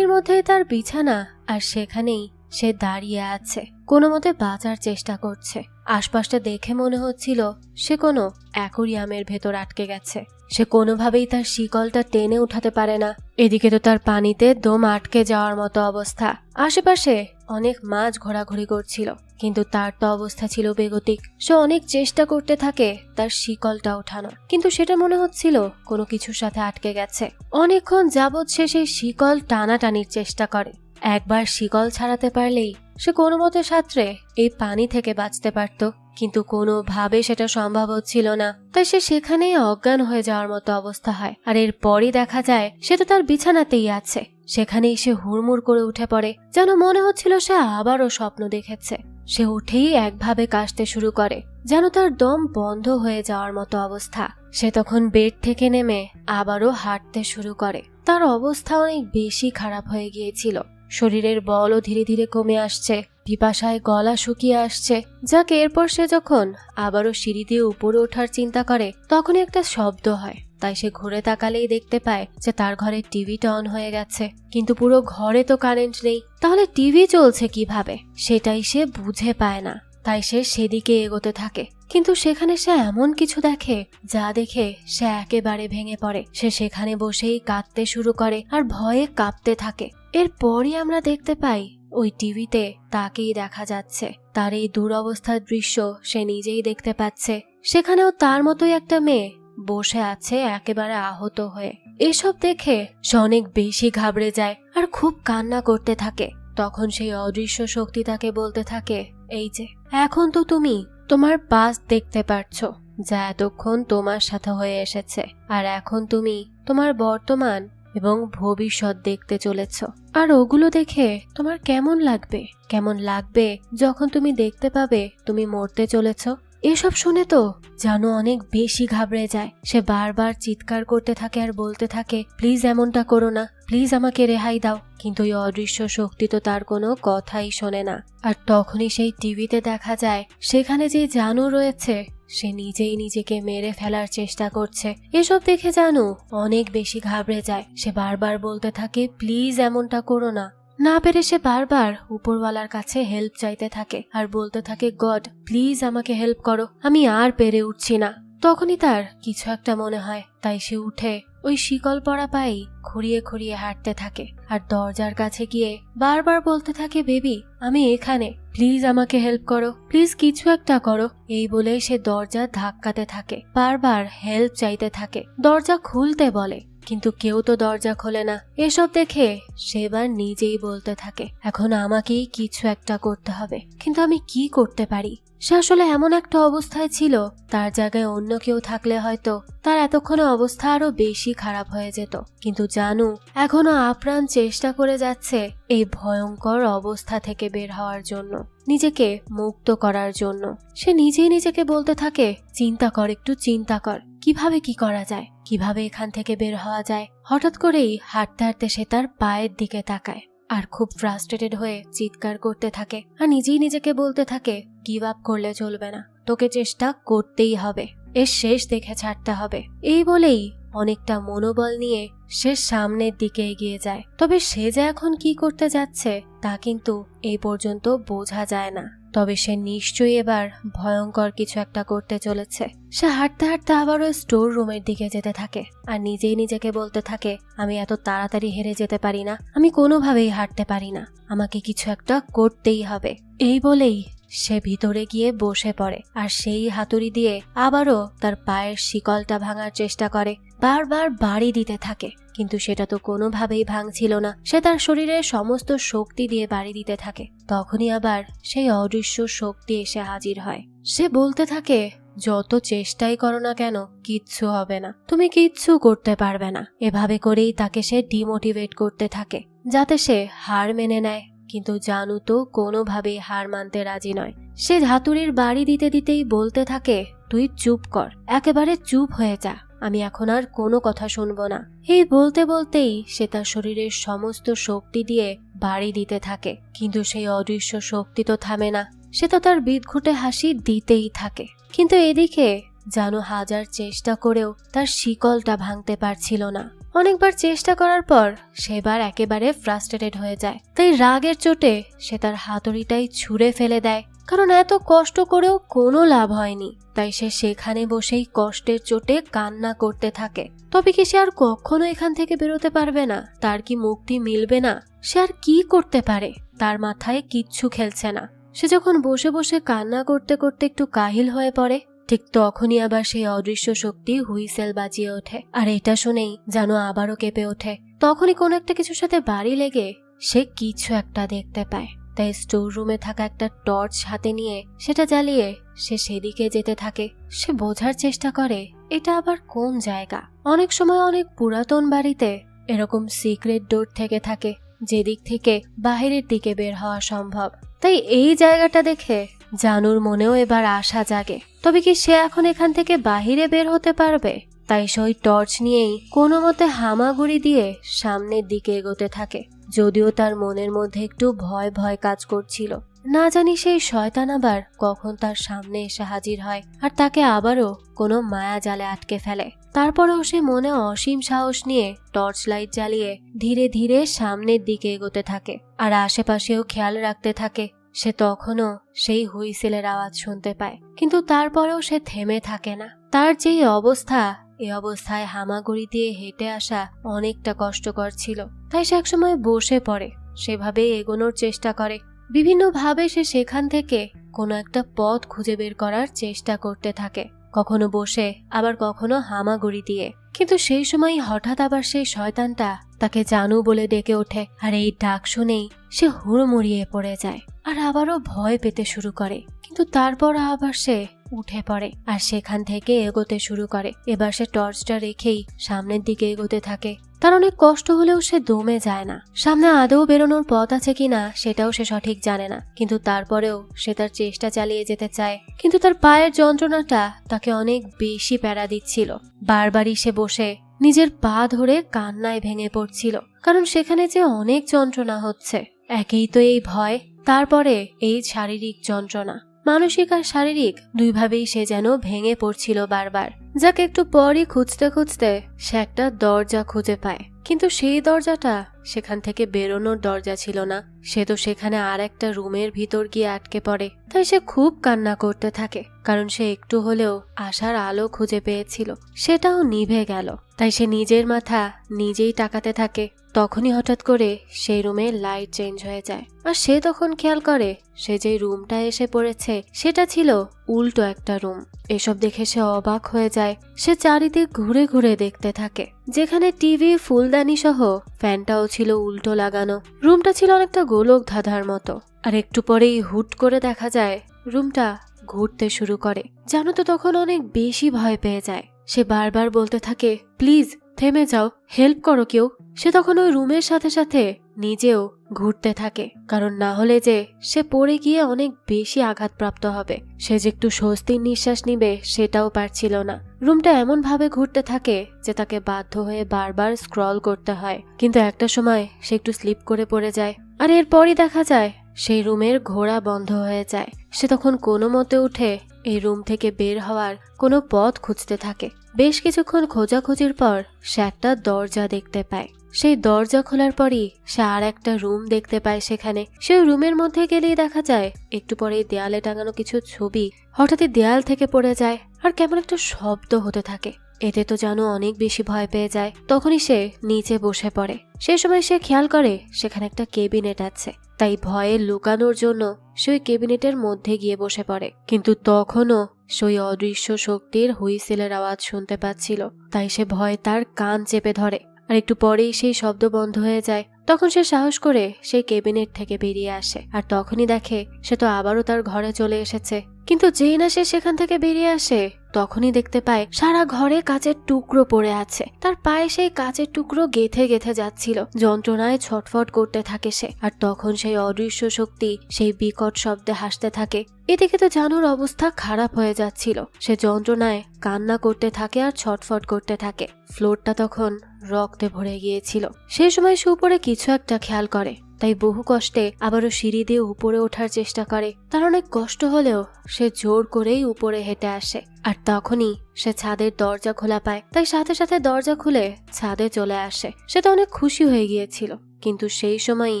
Speaker 1: মধ্যেই তার বিছানা, আর সেখানেই সে দাঁড়িয়ে আছে, কোনো মতে বাঁচার চেষ্টা করছে। আশপাশটা দেখে মনে হচ্ছিল সে কোনো অ্যাকোরিয়ামের ভেতর আটকে গেছে। সে কোনোভাবেই তার শিকলটা টেনে উঠাতে পারে না। এদিকে তো তার পানিতে দম আটকে যাওয়ার মতো অবস্থা। আশেপাশে অনেক মাছ ঘোরাঘুরি করছিল, কিন্তু তার তো অবস্থা ছিল বেগতিক। সে অনেক চেষ্টা করতে থাকে তার শিকলটা ওঠানোর, কিন্তু সেটা মনে হচ্ছিল কোনো কিছুর সাথে আটকে গেছে। অনেকক্ষণ যাবৎ সে সেই শিকল টানাটানির চেষ্টা করে। একবার শিকল ছাড়াতে পারলেই সে কোনো মতে সাঁতরে এই পানি থেকে বাঁচতে পারত, কিন্তু কোনোভাবে সেটা সম্ভব হচ্ছিল না। তাই সে সেখানেই অজ্ঞান হয়ে যাওয়ার মতো অবস্থা হয়। আর এরপরই দেখা যায় সে তো তার বিছানাতেই আছে। সেখানেই সে হুড়মুড় করে উঠে পড়ে, যেন মনে হচ্ছিল সে আবারও স্বপ্ন দেখেছে। সে উঠেই একভাবে কাশতে শুরু করে, যেন তার দম বন্ধ হয়ে যাওয়ার মতো অবস্থা। সে তখন বেড থেকে নেমে আবারও হাঁটতে শুরু করে। তার অবস্থা অনেক বেশি খারাপ হয়ে গিয়েছিল। শরীরের বলও ধীরে ধীরে কমে আসছে, পিপাসায় গলা শুকিয়ে আসছে। যাক, এরপর সে যখন আবারও সিঁড়ি দিয়ে উপরে ওঠার চিন্তা করে, তখনই একটা শব্দ হয়। তাই সে ঘুরে তাকালেই দেখতে পায় যে তার ঘরে টিভিটা অন হয়ে গেছে, কিন্তু পুরো ঘরে তো কারেন্ট নেই। তাহলে টিভি চলছে কিভাবে সেটাই সে বুঝে পায় না। তাই সে সেদিকে এগোতে থাকে, কিন্তু সেখানে সে এমন কিছু দেখে যা দেখে সে একেবারে ভেঙে পড়ে। সে সেখানে বসেই কাঁদতে শুরু করে আর ভয়ে কাঁপতে থাকে। এরপরই আমরা দেখতে পাই ওই টিভিতে তাকেই দেখা যাচ্ছে। তার এই দুরবস্থার দৃশ্য সে নিজেই দেখতে পাচ্ছে। সেখানেও তার মতোই একটা মেয়ে বসে আছে একেবারে আহত হয়ে। এসব দেখে সে অনেক বেশি ঘাবড়ে যায় আর খুব কান্না করতে থাকে। তখন সেই অদৃশ্য শক্তি তাকে বলতে থাকে, এই যে এখন তো তুমি তোমার পাস্ট দেখতে পারছো, যা এতক্ষণ তোমার সাথে হয়ে এসেছে। আর এখন তুমি তোমার বর্তমান এবং ভবিষ্যৎ দেখতে চলেছ। আর ওগুলো দেখে তোমার কেমন লাগবে যখন তুমি দেখতে পাবে তুমি মরতে চলেছ। এসব শুনে তো জানু অনেক বেশি ঘাবড়ে যায়। সে বারবার চিৎকার করতে থাকে আর বলতে থাকে, প্লিজ এমনটা করো না, প্লিজ আমাকে রেহাই দাও। কিন্তু ওই অদৃশ্য শক্তি তো তার কোনো কথাই শোনে না। আর তখনই সেই টিভিতে দেখা যায় সেখানে যে জানু রয়েছে সে নিজেই নিজেকে মেরে ফেলার চেষ্টা করছে। এসব দেখে জানু অনেক বেশি ঘাবড়ে যায়। সে বারবার বলতে থাকে, প্লিজ এমনটা করো না। না পেরে সে বারবার উপরওয়ালার কাছে হেল্প চাইতে থাকে আর বলতে থাকে, গড প্লিজ আমাকে হেল্প করো, আমি আর পেরে উঠছি না। তখনই তার কিছু একটা মনে হয়, তাই সে উঠে ওই শিকল পরা পায়েই খুঁড়িয়ে খুঁড়িয়ে হাঁটতে থাকে আর দরজার কাছে গিয়ে বারবার বলতে থাকে, বেবি আমি এখানে, প্লিজ আমাকে হেল্প করো, প্লিজ কিছু একটা করো। এই বলে সে দরজা ধাক্কাতে থাকে, বারবার হেল্প চাইতে থাকে। দরজা খুলতে বলে, কিন্তু কেউ তো দরজা খোলে না। এসব দেখে সেবার নিজেই বলতে থাকে, এখন আমাকেই কিছু একটা করতে হবে, কিন্তু আমি কি করতে পারি। সে আসলে এমন একটা অবস্থায় ছিল, তার জায়গায় অন্য কেউ থাকলে হয়তো তার এতক্ষণে অবস্থা আরো বেশি খারাপ হয়ে যেত। কিন্তু জানু এখনো আপ্রাণ চেষ্টা করে যাচ্ছে এই ভয়ঙ্কর অবস্থা থেকে বের হওয়ার জন্য, নিজেকে মুক্ত করার জন্য। সে নিজেই নিজেকে বলতে থাকে, চিন্তা কর, একটু চিন্তা কর, কিভাবে কি করা যায়, কিভাবে এখান থেকে বের হওয়া যায়। হঠাৎ করেই হাঁটতে হাঁটতে সে তার পায়ের দিকে তাকায় আর খুব ফ্রাস্ট্রেটেড হয়ে চিৎকার করতে থাকে আর নিজেই নিজেকে বলতে থাকে, গিভ আপ করলে চলবে না, তোকে চেষ্টা করতেই হবে, এর শেষ দেখে ছাড়তে হবে। এই বলেই অনেকটা মনোবল নিয়ে সে সামনের দিকে এগিয়ে যায়। তবে সে যে এখন কি করতে যাচ্ছে তা কিন্তু এই পর্যন্ত বোঝা যায় না। তবে সে নিশ্চয়ই এবার ভয়ঙ্কর কিছু একটা করতে চলেছে। সে হাঁটতে হাঁটতে আবারও স্টোর রুমের দিকে যেতে থাকে আর নিজেই নিজেকে বলতে থাকে, আমি এত তাড়াতাড়ি হেরে যেতে পারি না, আমি কোনোভাবেই হাঁটতে পারি না, আমাকে কিছু একটা করতেই হবে। এই বলেই সে ভিতরে গিয়ে বসে পড়ে আর সেই হাতুড়ি দিয়ে আবারও তার পায়ের শিকলটা ভাঙার চেষ্টা করে। বারবার বাড়ি দিতে থাকে, কিন্তু সেটা তো কোনোভাবেই ভাঙছিল না। সে তার শরীরের সমস্ত শক্তি দিয়ে বাড়ি দিতে থাকে। তখনই আবার সেই অদৃশ্য শক্তি এসে হাজির হয়। সে বলতে থাকে, যত চেষ্টাই করো না কেন কিচ্ছু হবে না, তুমি কিচ্ছু করতে পারবে না। এভাবে করেই তাকে সে ডিমোটিভেট করতে থাকে যাতে সে হার মেনে নেয়। কিন্তু জানু তো কোনোভাবেই হার মানতে রাজি নয়। সে হাতুড়ির বাড়ি দিতে দিতেই বলতে থাকে, তুই চুপ কর, একেবারে চুপ হয়ে যা, আমি এখন আর কোনো কথা শুনবো না। এই বলতে বলতেই সে তার শরীরের সমস্ত শক্তি দিয়ে বাড়ি দিতে থাকে, কিন্তু সেই অদৃশ্য শক্তি তো থামে না। সে তো তার বিদঘুটে হাসি দিতেই থাকে। কিন্তু এদিকে জানু হাজার চেষ্টা করেও তার শিকলটা ভাঙতে পারছিল না। অনেকবার চেষ্টা করার পর সেবার একেবারে ফ্রাস্ট্রেটেড হয়ে যায়। তাই রাগের চোটে সে তার হাতুড়িটাই ছুঁড়ে ফেলে দেয়, কারণ এত কষ্ট করেও কোনো লাভ হয়নি। তাই সে সেখানে বসেই কষ্টের চোটে কান্না করতে থাকে। তবে কি সে আর কখনো এখান থেকে বেরোতে পারবে না? তার কি মুক্তি মিলবে না? সে আর কি করতে পারে? তার মাথায় কিচ্ছু খেলছে না। সে যখন বসে বসে কান্না করতে করতে একটু কাহিল হয়ে পড়ে, ঠিক তখনই আবার সেই অদৃশ্য শক্তি হুইসেল বাজিয়ে ওঠে। আর এটা শুনেই যেন আবারও কেঁপে ওঠে। তখনই কোনো একটা কিছুর সাথে বাড়ি লেগে সে কিছু একটা দেখতে পায়। তাই স্টোর রুমে থাকা একটা টর্চ হাতে নিয়ে সেটা জ্বালিয়ে সে সেদিকে যেতে থাকে। সে বোঝার চেষ্টা করে এটা আবার কোন জায়গা। অনেক সময় অনেক পুরাতন বাড়িতে এরকম সিক্রেট ডোর থেকে থাকে, যেদিক থেকে বাহিরের দিকে বের হওয়া সম্ভব। তাই এই জায়গাটা দেখে জানুর মনেও এবার আশা জাগে। তবে কি সে এখন এখান থেকে বাহিরে বের হতে পারবে? তাই সে ওই টর্চ নিয়েই কোনো মতে হামাগুড়ি দিয়ে সামনের দিকে এগোতে থাকে। যদিও তার মনের মধ্যে একটু ভয় ভয় কাজ করছিল। না জানি সেই শয়তান আবার কখন তার সামনে এসে হাজির হয় আর তাকে আবারও কোনো মায়া জালে আটকে ফেলে। তারপরেও সে মনে অসীম সাহস নিয়ে টর্চ লাইট জ্বালিয়ে ধীরে ধীরে সামনের দিকে এগোতে থাকে আর আশেপাশেও খেয়াল রাখতে থাকে। সে তখনও সেই হুইসেলের আওয়াজ শুনতে পায়, কিন্তু তারপরেও সে থেমে থাকে না। তার যেই অবস্থা, এই অবস্থায় হামাগুড়ি দিয়ে হেঁটে আসা অনেকটা কষ্টকর ছিল। তাই সে একসময় বসে পড়ে, সেভাবেই এগোনোর চেষ্টা করে। বিভিন্নভাবে সে সেখান থেকে কোনো একটা পথ খুঁজে বের করার চেষ্টা করতে থাকে, কখনো বসে আবার কখনো হামাগুড়ি দিয়ে। কিন্তু সেই সময় হঠাৎ আবার সেই শয়তানটা তাকে জানু বলে ডেকে ওঠে। আর এই ডাক শুনেই সে হুড়মুড়িয়ে পড়ে যায় আর আবারও ভয় পেতে শুরু করে। কিন্তু তারপর আবার সে উঠে পড়ে আর সেখান থেকে এগোতে শুরু করে। এবার সে টর্চটা রেখেই সামনের দিকে এগোতে থাকে। তার অনেক কষ্ট হলেও সে দমে যায় না। সামনে আদৌ বেরোনোর পথ আছে কিনা সেটাও সে সঠিক জানে না, কিন্তু তারপরেও সে তার চেষ্টা চালিয়ে যেতে চায়। কিন্তু তার পায়ের যন্ত্রণাটা তাকে অনেক বেশি প্যারা দিচ্ছিল। বারবারই সে বসে নিজের পা ধরে কান্নায় ভেঙে পড়ছিল, কারণ সেখানে যে অনেক যন্ত্রণা হচ্ছে। একেই তো এই ভয়, তারপরে এই শারীরিক যন্ত্রণা। মানসিক আর শারীরিক দুইভাবেই সে যেন ভেঙে পড়ছিল বারবার। যাকে একটু পরই খুঁজতে খুঁজতে সে একটা দরজা খুঁজে পায়, কিন্তু সেই দরজাটা সেখান থেকে বেরোনোর দরজা ছিল না। সে তো সেখানে আর একটা রুমের ভিতর গিয়ে আটকে পড়ে। তাই সে খুব কান্না করতে থাকে, কারণ সে একটু হলেও আশার আলো খুঁজে পেয়েছিল, সেটাও নিভে গেল। তাই সে নিজের মাথা নিজেই টাকাতে থাকে। তখনই হঠাৎ করে সেই রুমে লাইট চেঞ্জ হয়ে যায় আর সে তখন খেয়াল করে সে যে রুমটা এসে পড়েছে সেটা ছিল উল্টো একটা রুম। এসব দেখে সে অবাক হয়ে যায়। সে চারিদিক ঘুরে ঘুরে দেখতে থাকে, যেখানে টিভি, ফুলদানি সহ ফ্যানটাও ছিল উল্টো লাগানো। রুমটা ছিল অনেকটা গোলক ধাঁধার মতো। আর একটু পরেই হুট করে দেখা যায় রুমটা ঘুরতে শুরু করে। জানো তো তখন অনেক বেশি ভয় পেয়ে যায়। সে বারবার বলতে থাকে, প্লিজ থেমে যাও, হেল্প করো কেউ। সে তখন ওই রুমের সাথে সাথে নিজেও ঘুরতে থাকে, কারণ না হলে যে সে পড়ে গিয়ে অনেক বেশি আঘাতপ্রাপ্ত হবে। সে যে একটু স্বস্তির নিঃশ্বাস নিবে সেটাও পারছিল না। রুমটা এমন ভাবে ঘুরতে থাকে যে তাকে বাধ্য হয়ে বারবার স্ক্রল করতে হয়। কিন্তু একটা সময় সে একটু স্লিপ করে পড়ে যায় আর এরপরই দেখা যায় সেই রুমের ঘোড়া বন্ধ হয়ে যায়। সে তখন কোনো মতে উঠে এই রুম থেকে বের হওয়ার কোনো পথ খুঁজতে থাকে। বেশ কিছুক্ষণ খোঁজাখুঁজির পর সে একটা দরজা দেখতে পায়। সেই দরজা খোলার পরই সে আর একটা রুম দেখতে পায়। সেখানে সেই রুমের মধ্যে গেলেই দেখা যায় একটু পরে দেয়ালে টাঙানো কিছু ছবি হঠাৎই দেয়াল থেকে পড়ে যায় আর কেমন একটা শব্দ হতে থাকে। এতে তো জানো অনেক বেশি ভয় পেয়ে যায়। তখনই সে নিচে বসে পড়ে। সেই সময় সে খেয়াল করে সেখানে একটা কেবিনেট আছে। তাই ভয়ে লুকানোর জন্য সে ওই কেবিনেটের মধ্যে গিয়ে বসে পড়ে। কিন্তু তখনও সেই অদৃশ্য শক্তির হুইসেলের আওয়াজ শুনতে পাচ্ছিল। তাই সে ভয়ে তার কান চেপে ধরে আর একটু পরেই সেই শব্দ বন্ধ হয়ে যায়। তখন সে সাহস করে সেই কেবিনেট থেকে বেরিয়ে আসে আর তখনই দেখে সে তো আবারও তার ঘরে চলে এসেছে। কিন্তু যেই না সে সেখান থেকে বেরিয়ে আসে তখনই দেখতে পায় সারা ঘরে কাচের টুকরো পড়ে আছে। তার পায়ে সেই কাচের টুকরো গেথে গেথে যাচ্ছিল। যন্ত্রণায় ছটফট করতে থাকে সে। আর তখন সেই অদৃশ্য শক্তি সেই বিকট শব্দে হাসতে থাকে। এদিকে তো জানুর অবস্থা খারাপ হয়ে যাচ্ছিল। সে যন্ত্রণায় কান্না করতে থাকে আর ছটফট করতে থাকে। ফ্লোরটা তখন রক্তে ভরে গিয়েছিল। সেই সময় সে উপরে কিছু একটা খেয়াল করে, তাই বহু কষ্টে আবারও সিঁড়ি দিয়ে উপরে ওঠার চেষ্টা করে। তার অনেক কষ্ট হলেও সে জোর করেই উপরে হেঁটে আসে। আর তখনই সে ছাদের দরজা খোলা পায়। তাই সাথে সাথে দরজা খুলে ছাদে চলে আসে। সে তো অনেক খুশি হয়ে গিয়েছিল। কিন্তু সেই সময়ই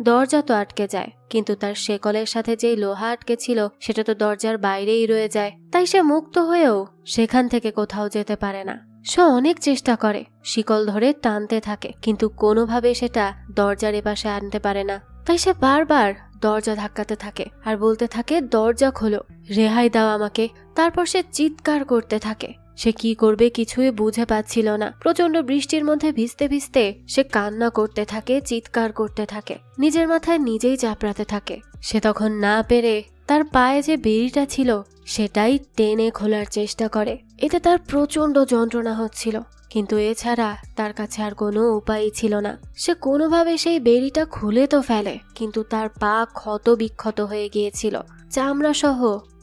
Speaker 1: দরজা তো আটকে যায়, কিন্তু তার শেকলের সাথে যেই লোহা আটকে ছিল সেটা তো দরজার বাইরেই রয়ে যায়। তাই সে মুক্ত হয়েও সেখান থেকে কোথাও যেতে পারে না। সে অনেক চেষ্টা করে, শিকল ধরে টানতে থাকে, কিন্তু কোনোভাবে সেটা দরজার এপাশে আনতে পারে না। তাই সে বারবার দরজা ধাক্কাতে থাকে আর বলতে থাকে দরজা খোলো, রেহাই দাও আমাকে। তারপর সে চিৎকার করতে থাকে। সে কি করবে কিছুই বুঝে পাচ্ছিল না। প্রচন্ড বৃষ্টির মধ্যে ভিজতে ভিজতে সে কান্না করতে থাকে, চিৎকার করতে থাকে, নিজের মাথায় নিজেই চাপড়াতে থাকে। সে তখন না পেরে তার পায়ে যে বেড়িটা ছিল সেটাই টেনে খোলার চেষ্টা করে। এতে তার প্রচন্ড যন্ত্রণা হচ্ছিল, কিন্তু এছাড়া তার কাছে আর কোনো উপায়ই ছিল না। সে কোনোভাবে সেই বেড়িটা খুলে তো ফেলে, কিন্তু তার পা ক্ষত বিক্ষত হয়ে গিয়েছিল, চামড়া সহ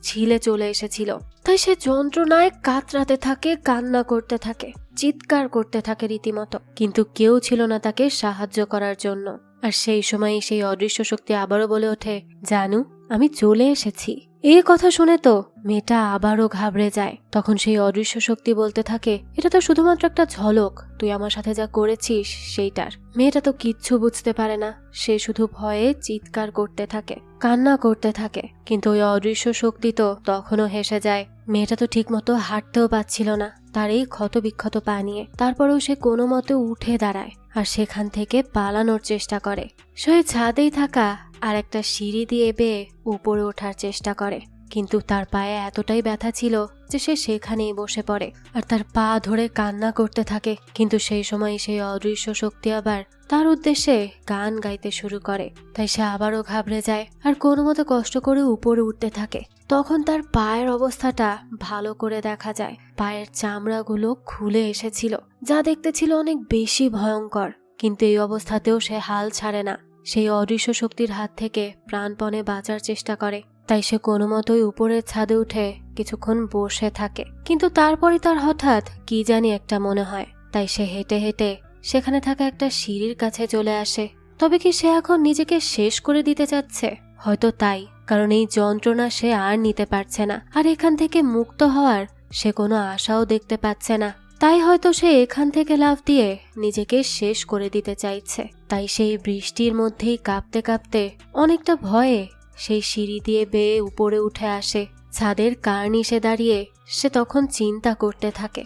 Speaker 1: ছিলে চলে এসেছিল। তাই সে যন্ত্রণায় কাতরাতে থাকে, কান্না করতে থাকে, চিৎকার করতে থাকে রীতিমতো, কিন্তু কেউ ছিল না তাকে সাহায্য করার জন্য। আর সেই সময় সেই অদৃশ্য শক্তি আবারও বলে ওঠে, জানু আমি চলে এসেছি। এই কথা শুনে তো মেয়েটা আবারও ঘাবড়ে যায়। তখন সেই অদৃশ্য শক্তি বলতে থাকে, এটা তো শুধুমাত্র একটা ঝলক, তুই আমার সাথে যা করেছিস সেইটার। মেয়েটা তো কিচ্ছু বুঝতে পারে না, সে শুধু ভয়ে চিৎকার করতে থাকে, কান্না করতে থাকে। কিন্তু ওই অদৃশ্য শক্তি তো তখনও হেসে যায়। মেয়েটা তো ঠিক মতো হাঁটতেও পাচ্ছিল না তার এই ক্ষত বিক্ষত পা নিয়ে। তারপরেও সে কোনো মতে উঠে দাঁড়ায় আর সেখান থেকে পালানোর চেষ্টা করে। সে ছাদেই থাকা আর একটা সিঁড়ি দিয়ে বেয়ে উপরে ওঠার চেষ্টা করে, কিন্তু তার পায়ে এতটাই ব্যথা ছিল যে সে সেখানেই বসে পড়ে আর তার পা ধরে কান্না করতে থাকে। কিন্তু সেই সময় সেই অদৃশ্য শক্তি আবার তার উদ্দেশ্যে গান গাইতে শুরু করে। তাই সে আবারও ঘাবড়ে যায় আর কোনো মতো কষ্ট করে উপরে উঠতে থাকে। তখন তার পায়ের অবস্থাটা ভালো করে দেখা যায়। পায়ের চামড়াগুলো খুলে এসেছিল, যা দেখতে ছিল অনেক বেশি ভয়ঙ্কর। কিন্তু এই অবস্থাতেও সে হাল ছাড়ে না, সেই অদৃশ্য শক্তির হাত থেকে প্রাণপণে বাঁচার চেষ্টা করে। তাই সে কোনো মতোই উপরের ছাদে উঠে কিছুক্ষণ বসে থাকে। কিন্তু তারপরই তার হঠাৎ কি জানি একটা মনে হয়। তাই সে হেঁটে হেঁটে সেখানে থাকা একটা সিঁড়ির কাছে চলে আসে। তবে কি সে এখন নিজেকে শেষ করে দিতে চাচ্ছে? হয়তো তাই, কারণ এই যন্ত্রণা সে আর নিতে পারছে না, আর এখান থেকে মুক্ত হওয়ার সে কোনো আশাও দেখতে পাচ্ছে না। তাই হয়তো সে এখান থেকে লাফ দিয়ে নিজেকে শেষ করে দিতে চাইছে। তাই সেই বৃষ্টির মধ্যেই কাঁপতে কাঁপতে অনেকটা ভয়ে সেই সিঁড়ি দিয়ে বেয়ে উপরে উঠে আসে। ছাদের কার্নিশে দাঁড়িয়ে সে তখন চিন্তা করতে থাকে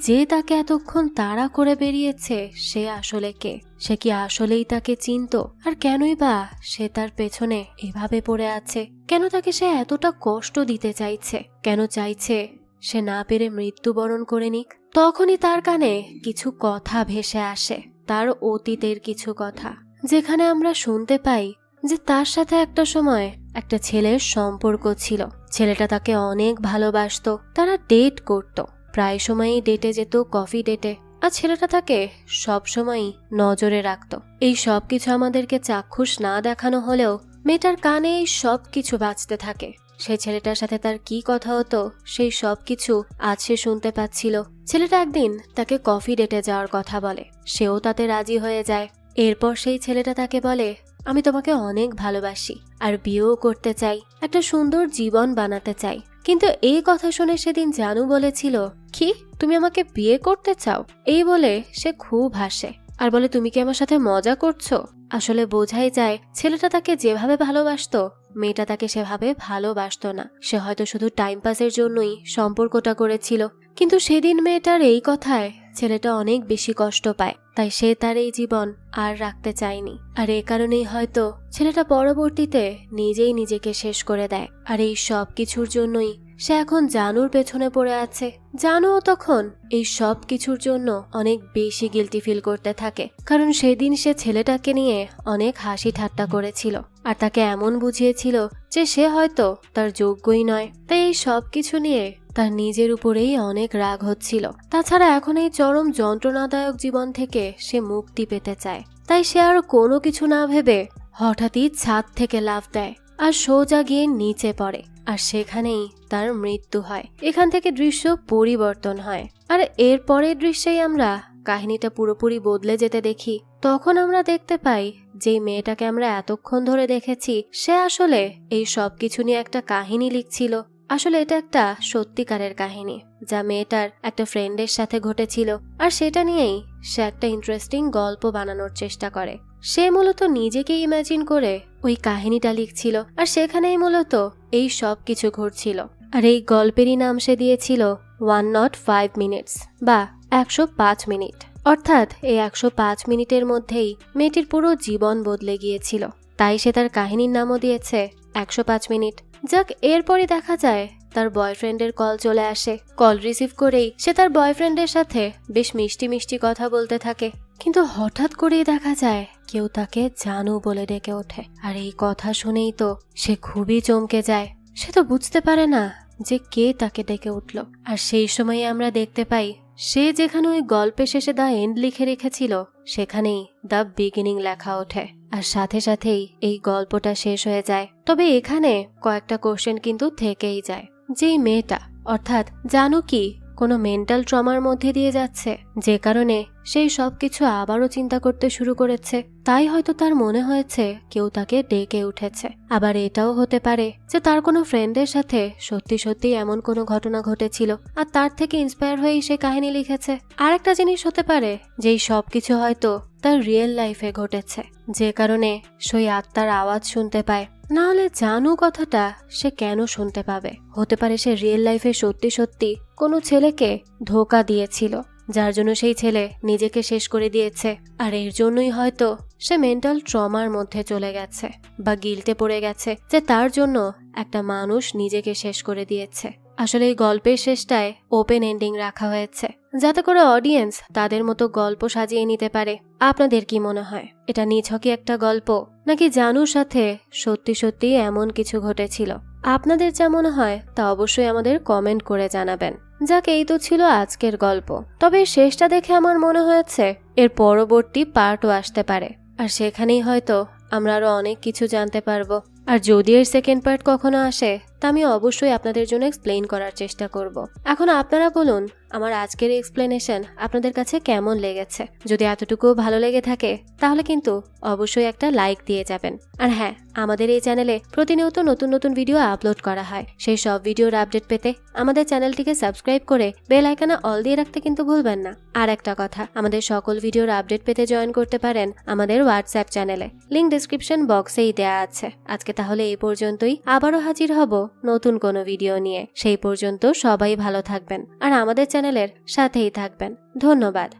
Speaker 1: যে তাকে এতক্ষণ তাড়া করে বেরিয়েছে সে আসলে কে? সে কি আসলেই তাকে চিনতো? আর কেনই বা সে তার পেছনে এভাবে পড়ে আছে? কেন তাকে সে এতটা কষ্ট দিতে চাইছে? কেন চাইছে সে না পেরে মৃত্যুবরণ করে নিক? তখনই তার কানে কিছু কথা ভেসে আসে, তার অতীতের কিছু কথা, যেখানে আমরা শুনতে পাই যে তার সাথে একটা সময় একটা ছেলের সম্পর্ক ছিল। ছেলেটা তাকে অনেক ভালোবাসতো, তারা ডেট করত, প্রায় সময়ই ডেটে যেত, কফি ডেটে। আর ছেলেটা তাকে সবসময়ই নজরে রাখত। এই সব কিছু আমাদেরকে চাক্ষুষ না দেখানো হলেও মেয়েটার কানে এই সব কিছু বাজতে থাকে। সেই ছেলেটার সাথে তার কি কথা হতো সেই সব কিছু আজ সে শুনতে পাচ্ছিল। ছেলেটা একদিন তাকে কফি ডেটে যাওয়ার কথা বলে, সেও তাতে রাজি হয়ে যায়। এরপর সেই ছেলেটা তাকে বলে, আমি তোমাকে অনেক ভালোবাসি আর বিয়েও করতে চাই, একটা সুন্দর জীবন বানাতে চাই। কিন্তু এই কথা শুনে সেদিন জানু বলেছিল, কি তুমি আমাকে বিয়ে করতে চাও? এই বলে সে খুব হাসে আর বলে, তুমি কি আমার সাথে মজা করছো? আসলে বোঝাই যায় ছেলেটা তাকে যেভাবে ভালোবাসতো মেয়েটা তাকে সেভাবে ভালোবাসতো না। সে হয়তো শুধু টাইম পাসের জন্যই সম্পর্কটা করেছিল। কিন্তু সেদিন মেয়েটার এই কথায় ছেলেটা অনেক বেশি কষ্ট পায়, তাই সে তার এই জীবন আর রাখতে চায়নি। আর এই কারণেই হয়তো ছেলেটা পরবর্তীতে নিজেই নিজেকে শেষ করে দেয়। আর এই সব কিছুর জন্যই সে এখন জানুর পেছনে পড়ে আছে। জানুও তখন এই সব কিছুর জন্য অনেক বেশি গিল্টি ফিল করতে থাকে, কারণ সেদিন সে ছেলেটাকে নিয়ে অনেক হাসি ঠাট্টা করেছিল আর তাকে এমন বুঝিয়েছিল যে সে হয়তো তার যোগ্যই নয়। তাই এই সব কিছু নিয়ে তার নিজের উপরেই অনেক রাগ হচ্ছিল। তাছাড়া এখন এই চরম যন্ত্রণাদায়ক জীবন থেকে সে মুক্তি পেতে চায়। তাই সে আর কোনো কিছু না ভেবে হঠাৎই ছাদ থেকে লাফ দেয় আর সোজা গিয়ে নিচে পড়ে, আর সেখানেই তার মৃত্যু হয়। এখান থেকে দৃশ্য পরিবর্তন হয়, আর এর পরের দৃশ্যেই আমরা কাহিনীটা পুরোপুরি বদলে যেতে দেখি। তখন আমরা দেখতে পাই যে মেয়েটাকে আমরা এতক্ষণ ধরে দেখেছি সে আসলে এই সব কিছু নিয়ে একটা কাহিনী লিখছিল। আসলে এটা একটা সত্যিকারের কাহিনী যা মেয়েটার একটা ফ্রেন্ডের সাথে ঘটেছিল, আর সেটা নিয়েই সে একটা ইন্টারেস্টিং গল্প বানানোর চেষ্টা করে। সে মূলত নিজেকে ইমাজিন করে ওই কাহিনীটা লিখছিল, আর সেখানেই মূলত এই সব কিছু ঘটছিল। আর এই গল্পেরই নাম সে দিয়েছিল 105 মিনিটস বা 105 মিনিট। অর্থাৎ এই 105 মিনিটের মধ্যেই মেয়েটির পুরো জীবন বদলে গিয়েছিল। তাই সে তার কাহিনীর নামও দিয়েছে 105 মিনিট। যাক, এরপরই দেখা যায় তার বয়ফ্রেন্ডের কল চলে আসে। কল রিসিভ করেই সে তার বয়ফ্রেন্ডের সাথে বেশ মিষ্টি মিষ্টি কথা বলতে থাকে, কিন্তু হঠাৎ করেই দেখা যায় কেউ তাকে জানু বলে ডেকে ওঠে। আর এই কথা শুনেই তো সে খুবই চমকে যায়। সে তো বুঝতে পারে না যে কে তাকে ডেকে উঠল। আর সেই সময় আমরা দেখতে পাই সে যেখানে ওই গল্পের শেষে দ্য এন্ড লিখে রেখেছিল সেখানেই দ্য বিগিনিং লেখা ওঠে। আর সাথে সাথেই এই গল্পটা শেষ হয়ে যায়। তবে এখানে কয়েকটা কোশ্চেন কিন্তু থেকেই যায়। যেই মেয়েটা অর্থাৎ জানু কি কোনো মেন্টাল ট্রমার মধ্যে দিয়ে যাচ্ছে, যে কারণে সেই সবকিছু আবারও চিন্তা করতে শুরু করেছে। তাই হয়তো তার মনে হয়েছে কেউ তাকে ডেকে উঠেছে। আবার এটাও হতে পারে যে তার কোনো ফ্রেন্ডের সাথে সত্যি সত্যি এমন কোনো ঘটনা ঘটেছিল আর তার থেকে ইন্সপায়ার হয়েই সে কাহিনী লিখেছে। আর একটা জিনিস হতে পারে যে এই সবকিছু হয়তো তার রিয়েল লাইফে ঘটেছে, যে কারণে সেই আত্মার আওয়াজ শুনতে পায়। না হলে জানু কথাটা সে কেন শুনতে পাবে? হতে পারে সে রিয়েল লাইফে সত্যি সত্যি কোনো ছেলেকে ধোঁকা দিয়েছিল, যার জন্য সেই ছেলে নিজেকে শেষ করে দিয়েছে। আর এর জন্যই হয়তো সে মেন্টাল ট্রমার মধ্যে চলে গেছে বা গিল্টে পড়ে গেছে যে তার জন্য একটা মানুষ নিজেকে শেষ করে দিয়েছে। আসলে এই গল্পের শেষটায় ওপেন এন্ডিং রাখা হয়েছে, যাতে করে অডিয়েন্স তাদের মতো গল্প সাজিয়ে নিতে পারে। আপনাদের কি মনে হয়, এটা নিছকই একটা গল্প, নাকি জানুর সাথে সত্যি সত্যি এমন কিছু ঘটেছিল? আপনাদের যা মনে হয় তা অবশ্যই আমাদের কমেন্ট করে জানাবেন। যাক, এই তো ছিল আজকের গল্প। তবে শেষটা দেখে আমার মনে হয়েছে এর পরবর্তী পার্টও আসতে পারে, আর সেখানেই হয়তো আমরা আরো অনেক কিছু জানতে পারবো। আর যদি এর সেকেন্ড পার্ট কখনো আসে তা আমি অবশ্যই আপনাদের জন্য এক্সপ্লেইন করার চেষ্টা করব। এখন আপনারা বলুন আমার আজকের এক্সপ্লেনেশন আপনাদের কাছে কেমন লেগেছে। যদি এতটুকু ভালো লেগে থাকে তাহলে কিন্তু অবশ্যই একটা লাইক দিয়ে যাবেন। আর হ্যাঁ, আমাদের এই চ্যানেলে প্রতিনিয়ত নতুন নতুন ভিডিও আপলোড করা হয়। সেই সব ভিডিওর আপডেট পেতে আমাদের চ্যানেলটিকে সাবস্ক্রাইব করে বেল আইকনে অল দিয়ে রাখতে কিন্তু ভুলবেন না। আর একটা কথা, আমাদের সকল ভিডিওর আপডেট পেতে জয়েন করতে পারেন আমাদের হোয়াটসঅ্যাপ চ্যানেলে, লিংক ডেসক্রিপশন বক্সেই দেয়া আছে। আজকে তাহলে এই পর্যন্তই, আবারও হাজির হব নতুন কোনো ভিডিও নিয়ে। সেই পর্যন্ত সবাই ভালো থাকবেন আর আমাদের চ্যানেলের সাথেই থাকবেন। ধন্যবাদ।